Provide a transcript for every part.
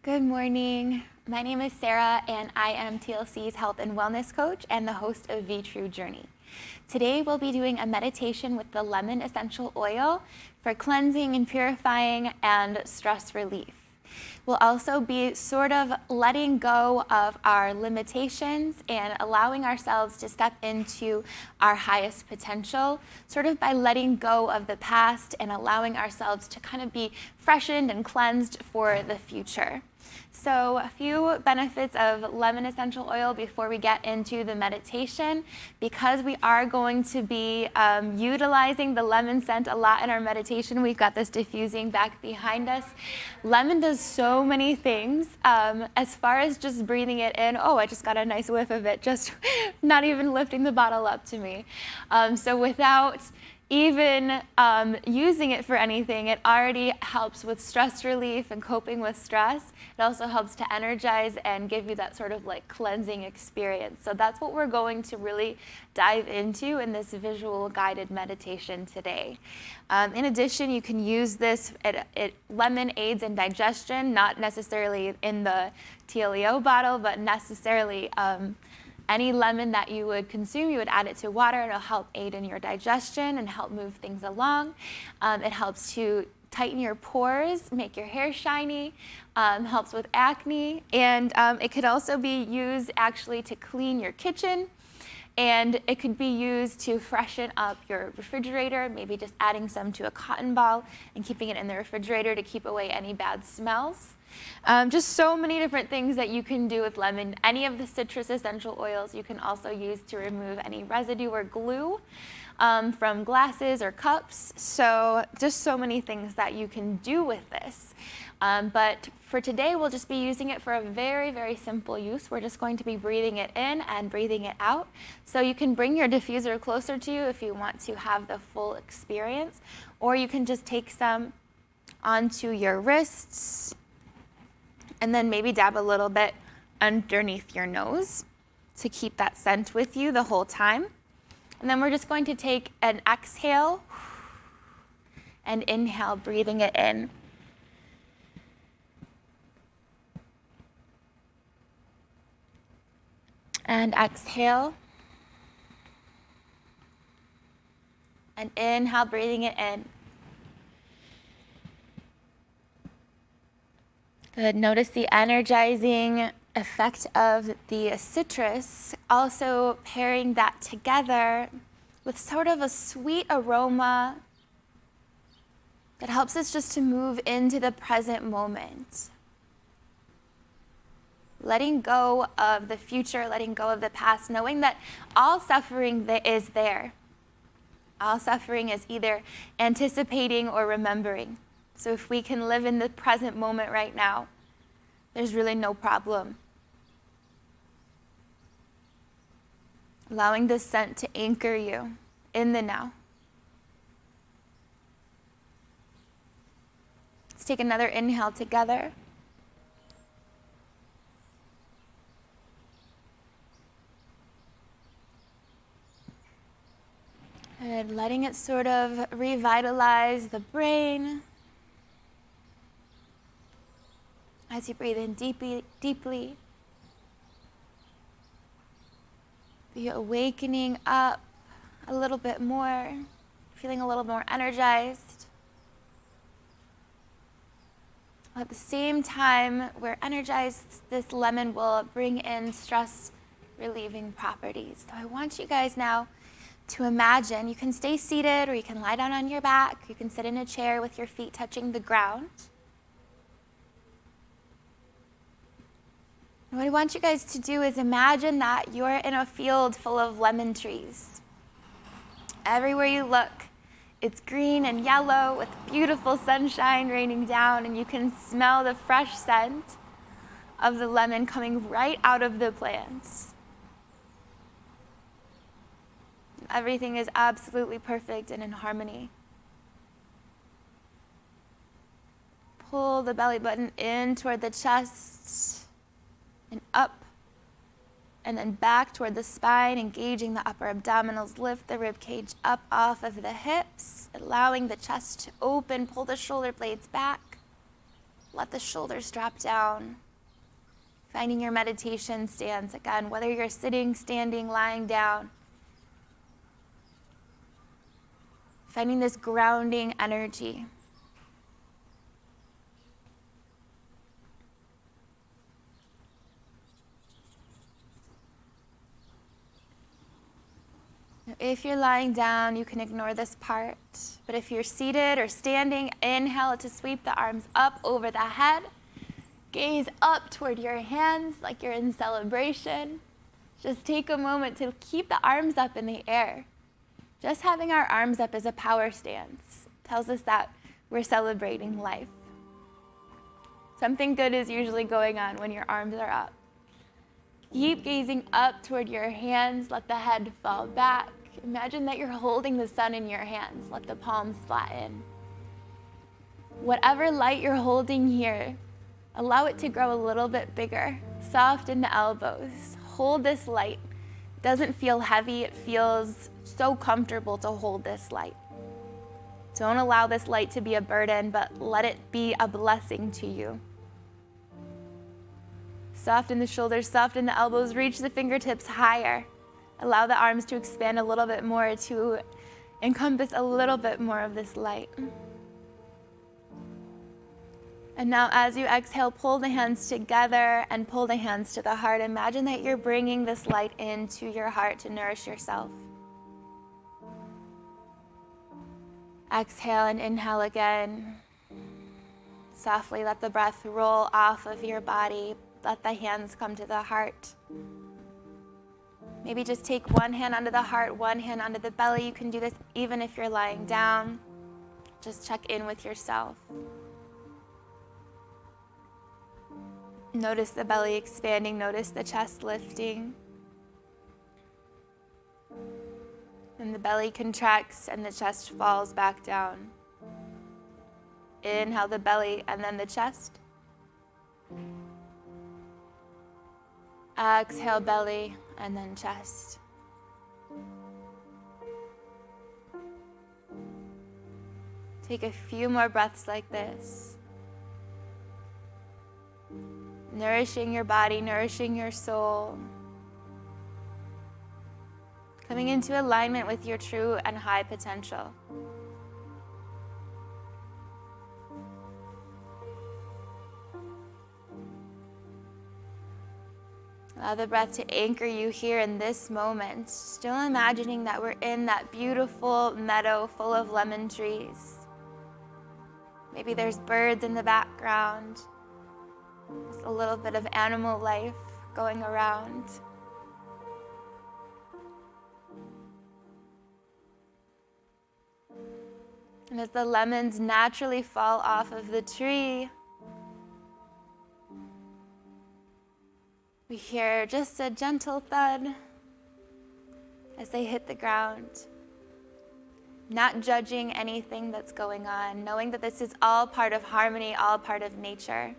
Good morning. My name is Sarah, and I am TLC's health and wellness coach and the host of V True Journey. Today, we'll be doing a meditation with the lemon essential oil for cleansing and purifying and stress relief. We'll also be sort of letting go of our limitations and allowing ourselves to step into our highest potential, sort of by letting go of the past and allowing ourselves to kind of be freshened and cleansed for the future. So a few benefits of lemon essential oil before we get into the meditation. Because we are going to be utilizing the lemon scent a lot in our meditation, we've got this diffusing back behind us. Lemon does so many things. As far as just breathing it in, I just got a nice whiff of it, just not even lifting the bottle up to me. So without even using it for anything, it already helps with stress relief and coping with stress. It also helps to energize and give you that sort of like cleansing experience. So that's what we're going to really dive into in this visual guided meditation today. In addition, you can use this, lemon aids in digestion, not necessarily in the TLEO bottle, but necessarily any lemon that you would consume, you would add it to water. It'll help aid in your digestion and help move things along. It helps to tighten your pores, make your hair shiny, helps with acne, and it could also be used actually to clean your kitchen. And it could be used to freshen up your refrigerator, maybe just adding some to a cotton ball and keeping it in the refrigerator to keep away any bad smells. Just so many different things that you can do with lemon. Any of the citrus essential oils you can also use to remove any residue or glue from glasses or cups. So just so many things that you can do with this. But for today, we'll just be using it for a very, very simple use. We're just going to be breathing it in and breathing it out. So you can bring your diffuser closer to you if you want to have the full experience, or you can just take some onto your wrists and then maybe dab a little bit underneath your nose to keep that scent with you the whole time. And then we're just going to take an exhale and inhale, breathing it in. And exhale. And inhale, breathing it in. Good. Notice the energizing effect of the citrus, also pairing that together with sort of a sweet aroma that helps us just to move into the present moment. Letting go of the future, letting go of the past, knowing that all suffering is there. All suffering is either anticipating or remembering. So if we can live in the present moment right now, there's really no problem. Allowing this scent to anchor you in the now. Let's take another inhale together. And letting it sort of revitalize the brain. As you breathe in deeply, be awakening up a little bit more, feeling a little more energized. At the same time we're energized, this lemon will bring in stress relieving properties. So I want you guys now to imagine, you can stay seated or you can lie down on your back, you can sit in a chair with your feet touching the ground. What I want you guys to do is imagine that you're in a field full of lemon trees. Everywhere you look, it's green and yellow with beautiful sunshine raining down, and you can smell the fresh scent of the lemon coming right out of the plants. Everything is absolutely perfect and in harmony. Pull the belly button in toward the chest and up, and then back toward the spine, engaging the upper abdominals. Lift the rib cage up off of the hips, allowing the chest to open. Pull the shoulder blades back. Let the shoulders drop down. Finding your meditation stance again, whether you're sitting, standing, lying down. Finding this grounding energy. If you're lying down, you can ignore this part. But if you're seated or standing, inhale to sweep the arms up over the head. Gaze up toward your hands like you're in celebration. Just take a moment to keep the arms up in the air. Just having our arms up is a power stance. Tells us that we're celebrating life. Something good is usually going on when your arms are up. Keep gazing up toward your hands. Let the head fall back. Imagine that you're holding the sun in your hands. Let the palms flatten. Whatever light you're holding here, allow it to grow a little bit bigger. Soften the elbows. Hold this light. It doesn't feel heavy. It feels so comfortable to hold this light. Don't allow this light to be a burden, but let it be a blessing to you. Soften the shoulders, soften the elbows, reach the fingertips higher. Allow the arms to expand a little bit more to encompass a little bit more of this light. And now as you exhale, pull the hands together and pull the hands to the heart. Imagine that you're bringing this light into your heart to nourish yourself. Exhale and inhale again. Softly let the breath roll off of your body. Let the hands come to the heart. Maybe just take one hand onto the heart, one hand onto the belly. You can do this even if you're lying down. Just check in with yourself. Notice the belly expanding. Notice the chest lifting. And the belly contracts and the chest falls back down. Inhale the belly and then the chest. Exhale belly and then chest. Take a few more breaths like this. Nourishing your body, nourishing your soul. Coming into alignment with your true and high potential. Allow the breath to anchor you here in this moment. Still imagining that we're in that beautiful meadow full of lemon trees. Maybe there's birds in the background. Just a little bit of animal life going around. And as the lemons naturally fall off of the tree, we hear just a gentle thud as they hit the ground. Not judging anything that's going on, knowing that this is all part of harmony, all part of nature.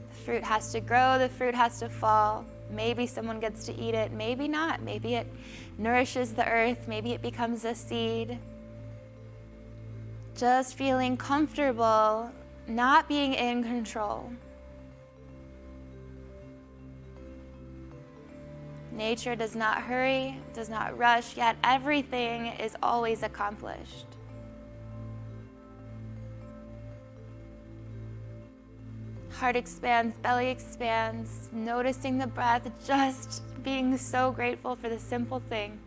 The fruit has to grow, the fruit has to fall. Maybe someone gets to eat it, maybe not. Maybe it nourishes the earth, maybe it becomes a seed. Just feeling comfortable, not being in control. Nature does not hurry, does not rush, yet everything is always accomplished. Heart expands, belly expands, noticing the breath, just being so grateful for the simple thing.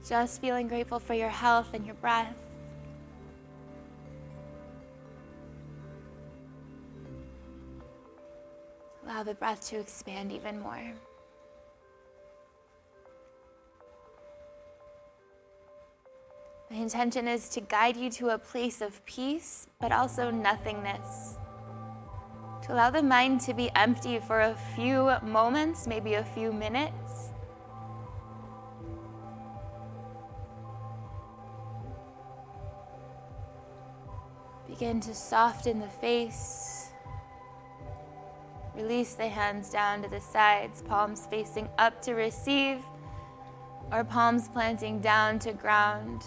Just feeling grateful for your health and your breath. Allow the breath to expand even more. My intention is to guide you to a place of peace, but also nothingness. To allow the mind to be empty for a few moments, maybe a few minutes. Begin to soften the face. Release the hands down to the sides, palms facing up to receive, or palms planting down to ground.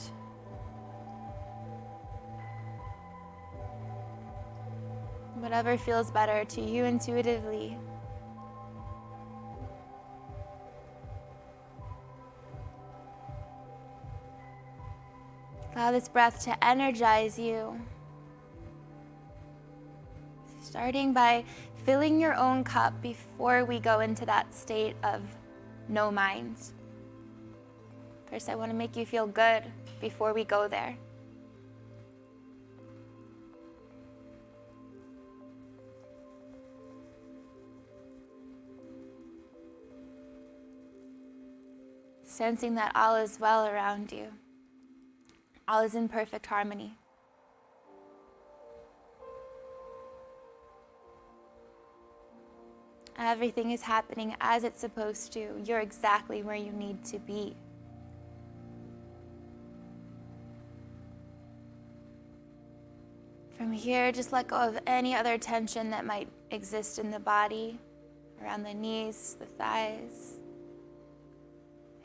whatever feels better to you intuitively. Allow this breath to energize you, starting by filling your own cup before we go into that state of no mind. First, I want to make you feel good before we go there. Sensing that all is well around you. All is in perfect harmony. Everything is happening as it's supposed to. You're exactly where you need to be. From here, just let go of any other tension that might exist in the body, around the knees, the thighs,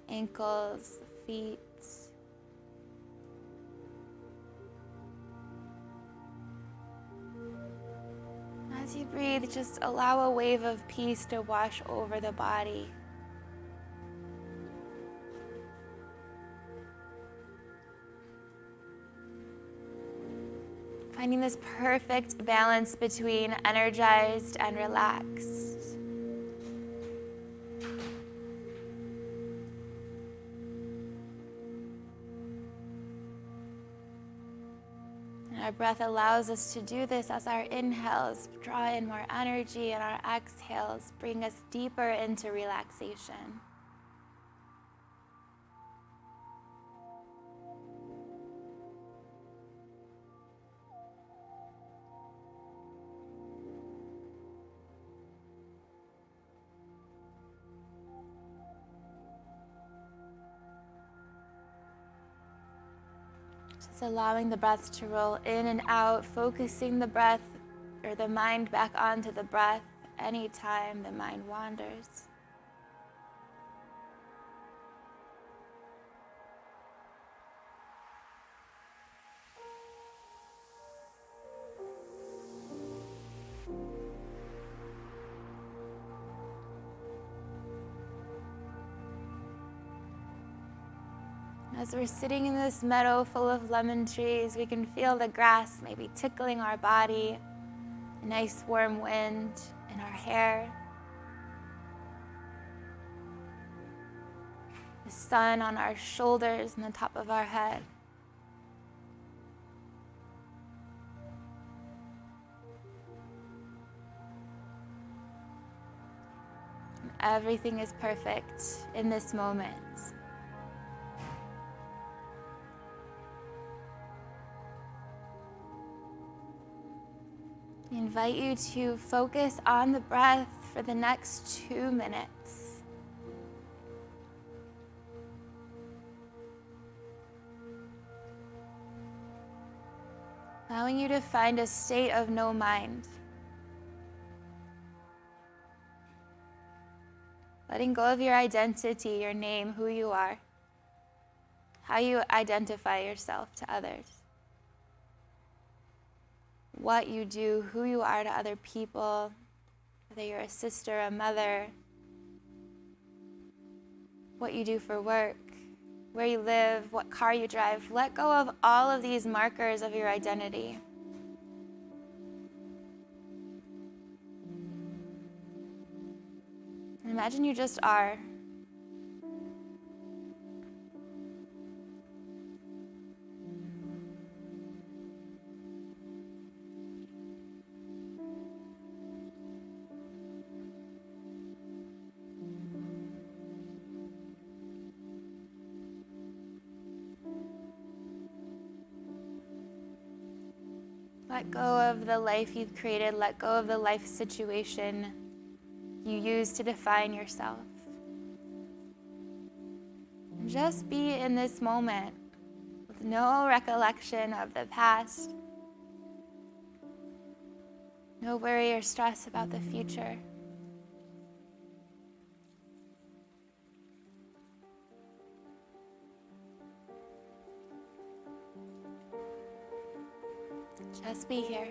the ankles, the feet. As you breathe, just allow a wave of peace to wash over the body. Finding this perfect balance between energized and relaxed. Our breath allows us to do this as our inhales draw in more energy and our exhales bring us deeper into relaxation. Just allowing the breath to roll in and out, focusing the breath or the mind back onto the breath anytime the mind wanders. As we're sitting in this meadow full of lemon trees, we can feel the grass maybe tickling our body, a nice warm wind in our hair, the sun on our shoulders and the top of our head. And everything is perfect in this moment. I invite you to focus on the breath for the next 2 minutes. Allowing you to find a state of no mind. Letting go of your identity, your name, who you are, how you identify yourself to others. What you do, who you are to other people, whether you're a sister, a mother, what you do for work, where you live, what car you drive. Let go of all of these markers of your identity. And imagine you just are. Let go of the life you've created. Let go of the life situation you use to define yourself. And just be in this moment with no recollection of the past, no worry or stress about the future. Just be here.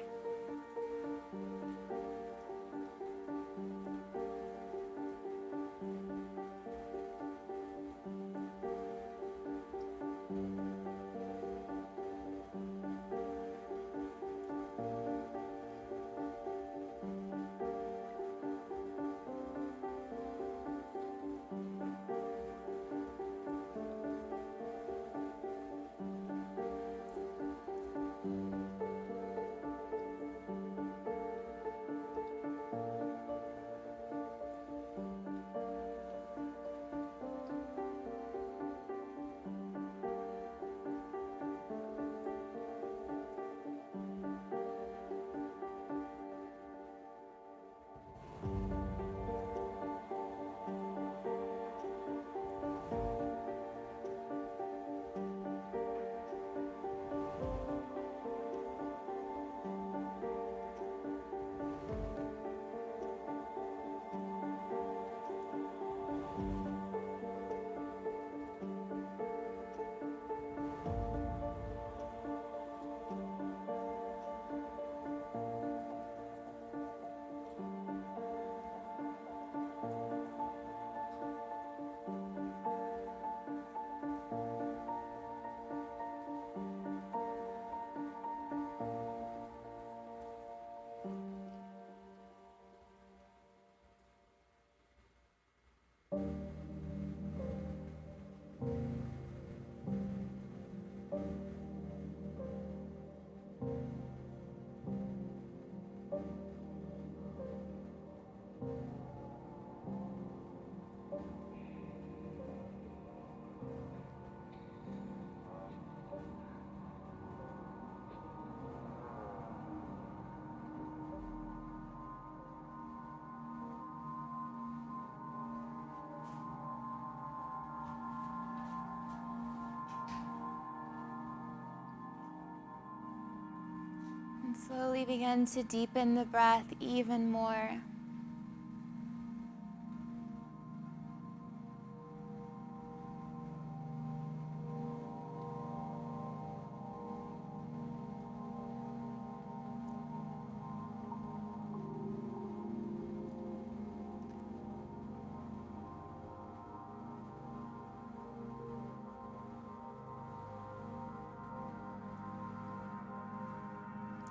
And slowly begin to deepen the breath even more.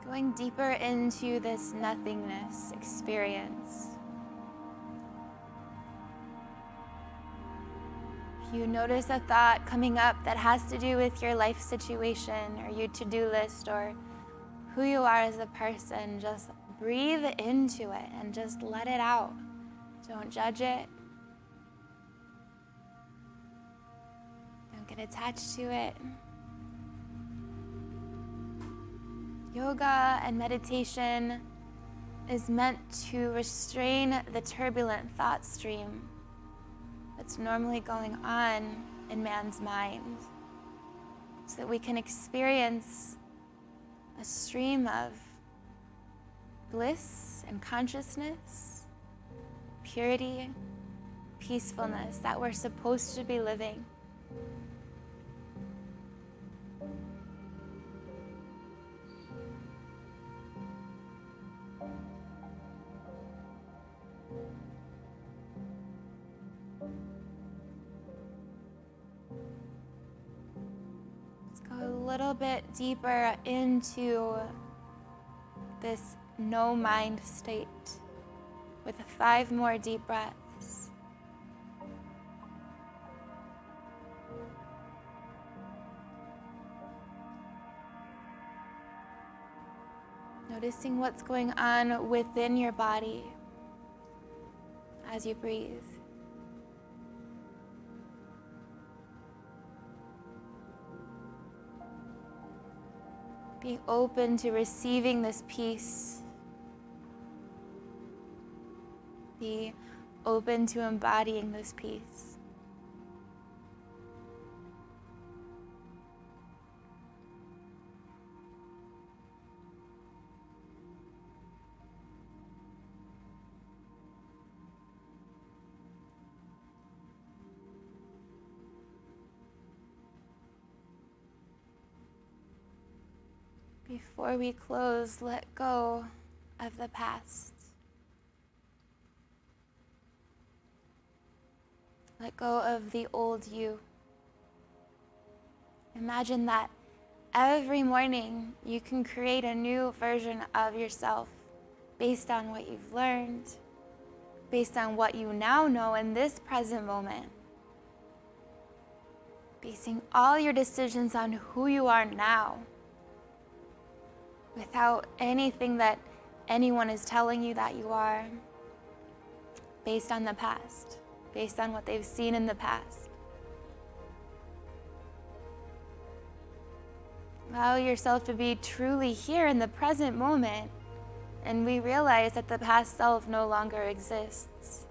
Going deeper into this nothingness experience. If you notice a thought coming up that has to do with your life situation or your to-do list or who you are as a person, just breathe into it and just let it out. Don't judge it. Don't get attached to it. Yoga and meditation is meant to restrain the turbulent thought stream that's normally going on in man's mind, so that we can experience a stream of bliss and consciousness, purity, peacefulness that we're supposed to be living. A little bit deeper into this no mind state with 5 more deep breaths. Noticing what's going on within your body as you breathe. Being open to receiving this peace. Be open to embodying this peace. Before we close, let go of the past. Let go of the old you. Imagine that every morning you can create a new version of yourself based on what you've learned, based on what you now know in this present moment. Basing all your decisions on who you are now, without anything that anyone is telling you that you are, based on the past, based on what they've seen in the past. Allow yourself to be truly here in the present moment, and we realize that the past self no longer exists.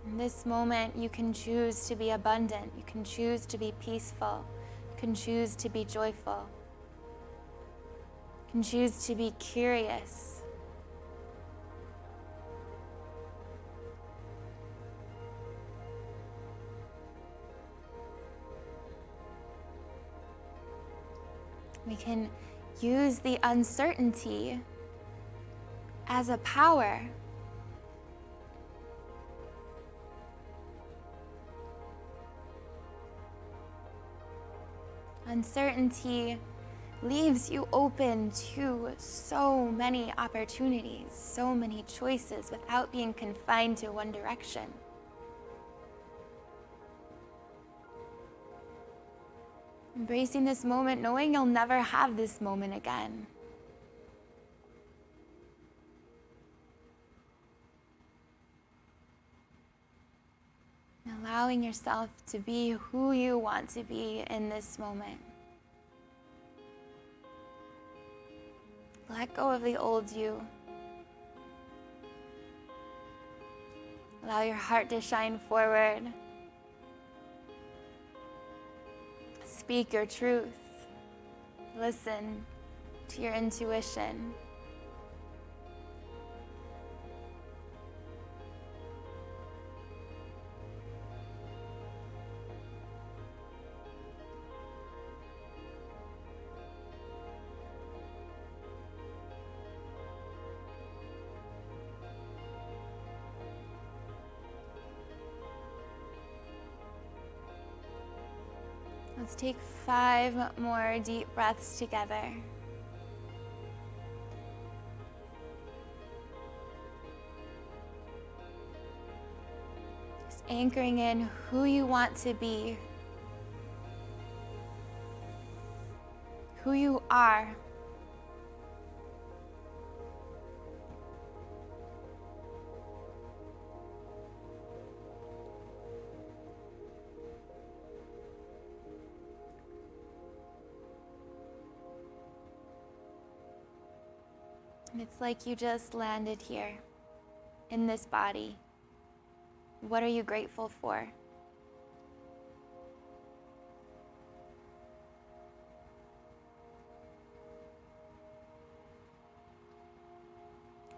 In this moment, you can choose to be abundant. You can choose to be peaceful. You can choose to be joyful. You can choose to be curious. We can use the uncertainty as a power. Uncertainty leaves you open to so many opportunities, so many choices without being confined to one direction. Embracing this moment, knowing you'll never have this moment again. Allowing yourself to be who you want to be in this moment. Let go of the old you. Allow your heart to shine forward. Speak your truth. Listen to your intuition. Let's take 5 more deep breaths together. Just anchoring in who you want to be, who you are. And it's like you just landed here in this body. What are you grateful for?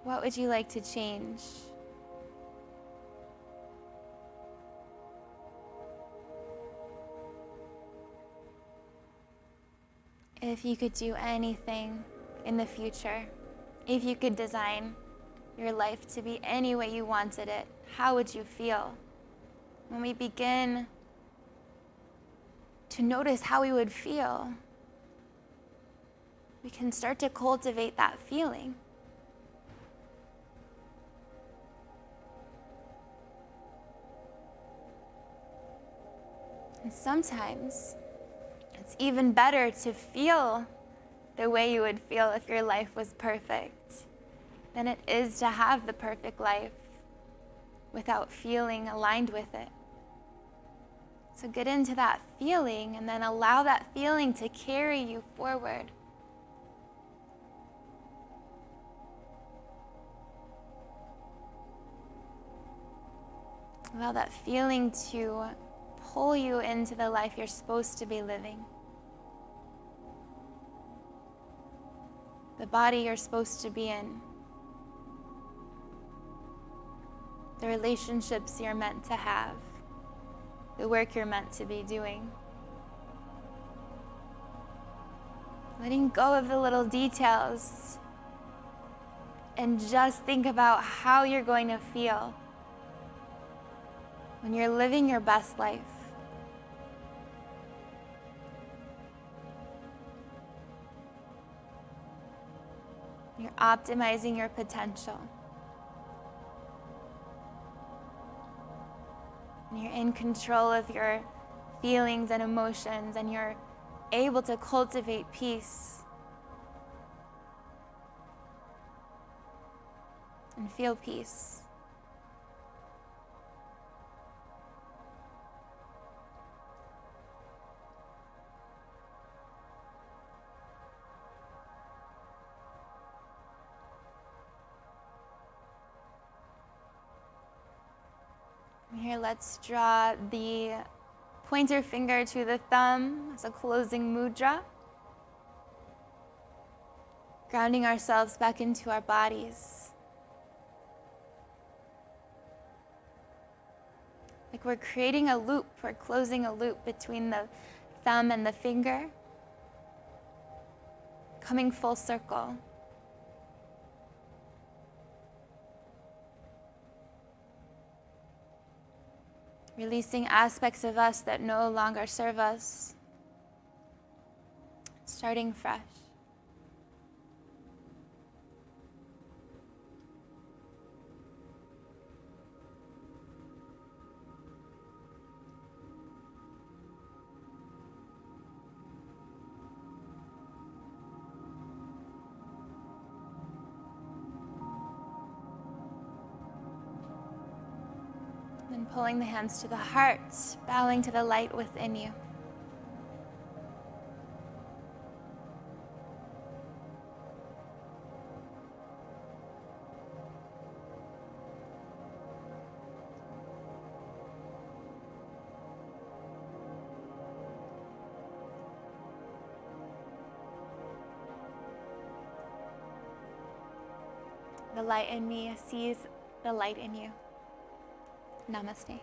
What would you like to change? If you could do anything in the future, if you could design your life to be any way you wanted it, how would you feel? When we begin to notice how we would feel, we can start to cultivate that feeling. And sometimes it's even better to feel the way you would feel if your life was perfect than it is to have the perfect life without feeling aligned with it. So get into that feeling and then allow that feeling to carry you forward. Allow that feeling to pull you into the life you're supposed to be living. The body you're supposed to be in. The relationships you're meant to have. The work you're meant to be doing. Letting go of the little details and just think about how you're going to feel when you're living your best life. You're optimizing your potential. And you're in control of your feelings and emotions, and you're able to cultivate peace and feel peace. Here, let's draw the pointer finger to the thumb as a closing mudra. Grounding ourselves back into our bodies. Like we're creating a loop, we're closing a loop between the thumb and the finger. Coming full circle. Releasing aspects of us that no longer serve us. Starting fresh. Then pulling the hands to the heart, bowing to the light within you. The light in me sees the light in you. Namaste.